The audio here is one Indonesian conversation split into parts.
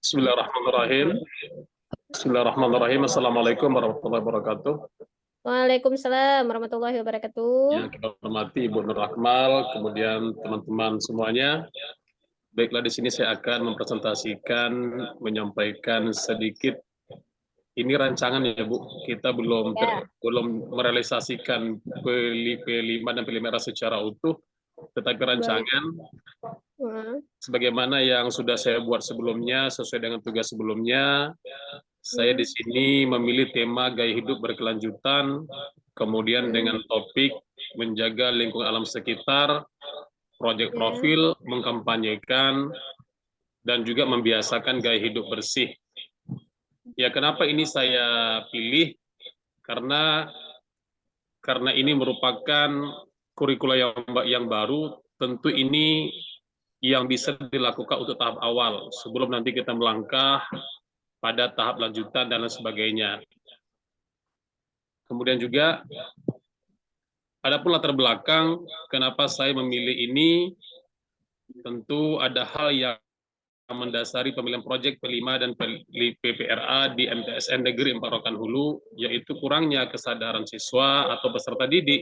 Bismillahirrahmanirrahim. Bismillahirrahmanirrahim. Assalamualaikum warahmatullahi wabarakatuh. Waalaikumsalam warahmatullahi wabarakatuh. Yang kita hormati Ibu Nur Akmal, kemudian teman-teman semuanya. Baiklah, di sini saya akan mempresentasikan, menyampaikan sedikit. Ini rancangan ya Bu, kita belum Ya. belum merealisasikan P5 dan P5 secara utuh, tetapi Baik. rancangan sebagaimana yang sudah saya buat sebelumnya sesuai dengan tugas sebelumnya. Saya di sini memilih tema gaya hidup berkelanjutan, kemudian dengan topik menjaga lingkungan alam sekitar, proyek profil, mengkampanyekan, dan juga membiasakan gaya hidup bersih. Ya, kenapa ini saya pilih? Karena ini merupakan kurikulum yang baru, tentu ini yang bisa dilakukan untuk tahap awal, sebelum nanti kita melangkah pada tahap lanjutan dan lain sebagainya. Kemudian juga, adapun latar belakang kenapa saya memilih ini, tentu ada hal yang mendasari pemilihan proyek P5 dan PPRA di MTSN Negeri 4 Rokan Hulu, yaitu kurangnya kesadaran siswa atau peserta didik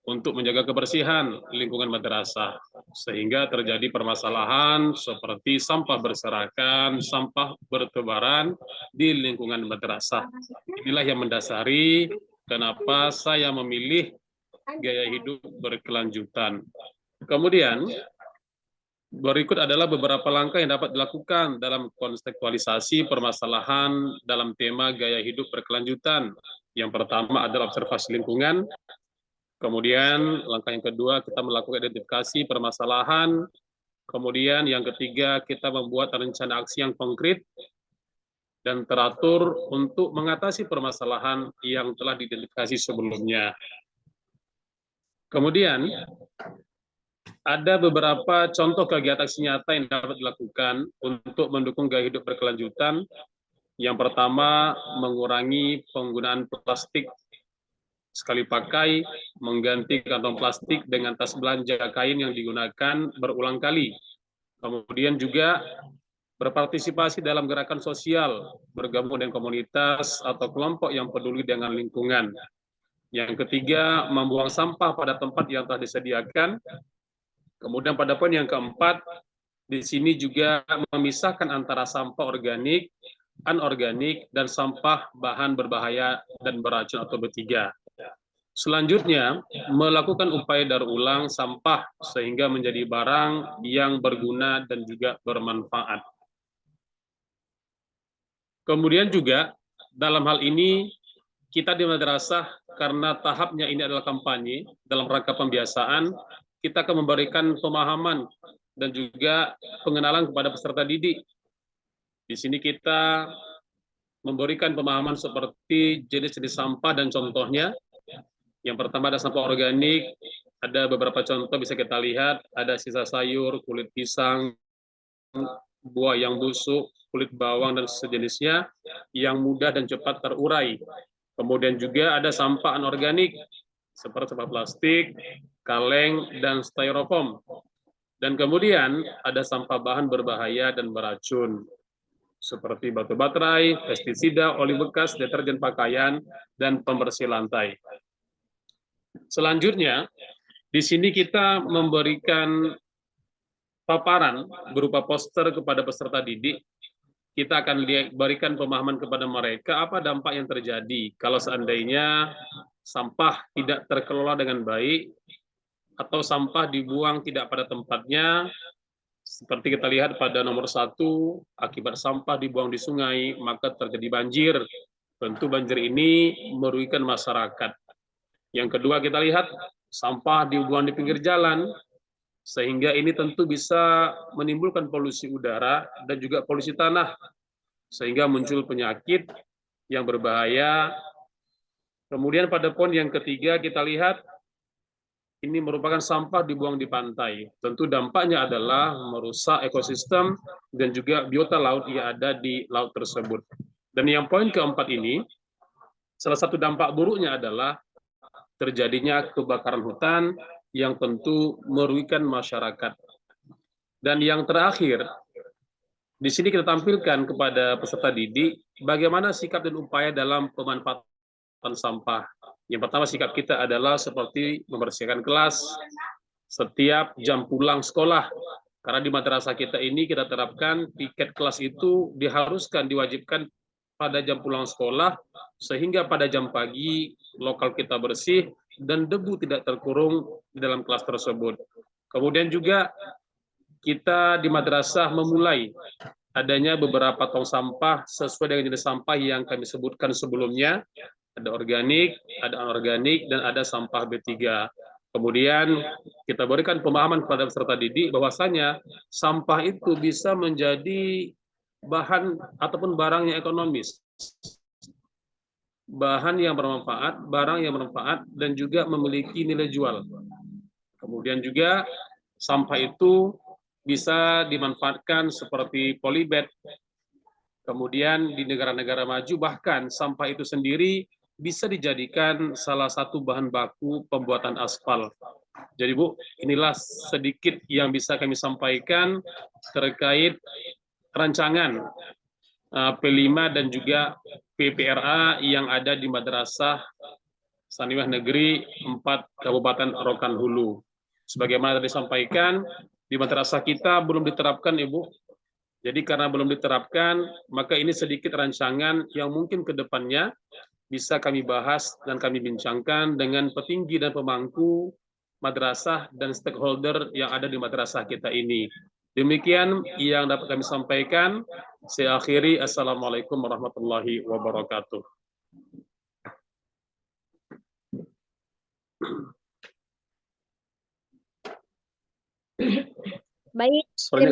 untuk menjaga kebersihan lingkungan madrasah, sehingga terjadi permasalahan seperti sampah berserakan, sampah bertebaran di lingkungan madrasah. Inilah yang mendasari kenapa saya memilih gaya hidup berkelanjutan. Kemudian, berikut adalah beberapa langkah yang dapat dilakukan dalam kontekstualisasi permasalahan dalam tema gaya hidup berkelanjutan. Yang pertama adalah observasi lingkungan. Kemudian langkah yang kedua, kita melakukan identifikasi permasalahan. Kemudian yang ketiga, kita membuat rencana aksi yang konkret dan teratur untuk mengatasi permasalahan yang telah diidentifikasi sebelumnya. Kemudian, ada beberapa contoh kegiatan aksi nyata yang dapat dilakukan untuk mendukung gaya hidup berkelanjutan. Yang pertama, mengurangi penggunaan plastik sekali pakai, mengganti kantong plastik dengan tas belanja kain yang digunakan berulang kali. Kemudian juga berpartisipasi dalam gerakan sosial, bergabung dengan komunitas atau kelompok yang peduli dengan lingkungan. Yang ketiga, membuang sampah pada tempat yang telah disediakan. Kemudian pada poin yang keempat, di sini juga memisahkan antara sampah organik, anorganik, dan sampah bahan berbahaya dan beracun atau B3. Selanjutnya, melakukan upaya daur ulang sampah sehingga menjadi barang yang berguna dan juga bermanfaat. Kemudian juga, dalam hal ini, kita di madrasah, karena tahapnya ini adalah kampanye, dalam rangka pembiasaan, kita akan memberikan pemahaman dan juga pengenalan kepada peserta didik. Di sini kita memberikan pemahaman seperti jenis-jenis sampah dan contohnya. Yang pertama ada sampah organik, ada beberapa contoh bisa kita lihat, ada sisa sayur, kulit pisang, buah yang busuk, kulit bawang dan sejenisnya yang mudah dan cepat terurai. Kemudian juga ada sampah anorganik seperti sampah plastik, kaleng, dan styrofoam. Dan kemudian ada sampah bahan berbahaya dan beracun seperti batu baterai, pestisida, oli bekas, deterjen pakaian, dan pembersih lantai. Selanjutnya, di sini kita memberikan paparan berupa poster kepada peserta didik. Kita akan berikan pemahaman kepada mereka apa dampak yang terjadi kalau seandainya sampah tidak terkelola dengan baik atau sampah dibuang tidak pada tempatnya. Seperti kita lihat pada nomor 1, akibat sampah dibuang di sungai, maka terjadi banjir. Tentu banjir ini merugikan masyarakat. Yang kedua, kita lihat sampah dibuang di pinggir jalan, sehingga ini tentu bisa menimbulkan polusi udara dan juga polusi tanah, sehingga muncul penyakit yang berbahaya. Kemudian pada poin yang ketiga, kita lihat ini merupakan sampah dibuang di pantai. Tentu dampaknya adalah merusak ekosistem dan juga biota laut yang ada di laut tersebut. Dan yang poin keempat ini, salah satu dampak buruknya adalah terjadinya kebakaran hutan yang tentu merugikan masyarakat. Dan yang terakhir, Di sini kita tampilkan kepada peserta didik bagaimana sikap dan upaya dalam pemanfaatan sampah. Yang pertama, sikap kita adalah seperti membersihkan kelas setiap jam pulang sekolah. Karena di madrasah kita ini kita terapkan tiket kelas itu diharuskan, diwajibkan pada jam pulang sekolah, sehingga pada jam pagi lokal kita bersih dan debu tidak terkurung di dalam kelas tersebut. Kemudian juga kita di madrasah memulai adanya beberapa tong sampah sesuai dengan jenis sampah yang kami sebutkan sebelumnya. Ada organik, ada anorganik, dan ada sampah B3. Kemudian kita berikan pemahaman kepada peserta didik bahwasanya sampah itu bisa menjadi bahan ataupun barang yang ekonomis, bahan yang bermanfaat, barang yang bermanfaat, dan juga memiliki nilai jual. Kemudian juga sampah itu bisa dimanfaatkan seperti polybag. Kemudian di negara-negara maju bahkan sampah itu sendiri bisa dijadikan salah satu bahan baku pembuatan aspal. Jadi Bu, inilah sedikit yang bisa kami sampaikan terkait rancangan P5 dan juga PPRA yang ada di Madrasah Sanawiyah Negeri 4 Kabupaten Rokan Hulu. Sebagaimana tadi disampaikan, di madrasah kita belum diterapkan, Ibu. Jadi karena belum diterapkan, maka ini sedikit rancangan yang mungkin ke depannya bisa kami bahas dan kami bincangkan dengan petinggi dan pemangku madrasah dan stakeholder yang ada di madrasah kita ini. Demikian yang dapat kami sampaikan. Saya akhiri. Assalamualaikum warahmatullahi wabarakatuh. Baik, Soalnya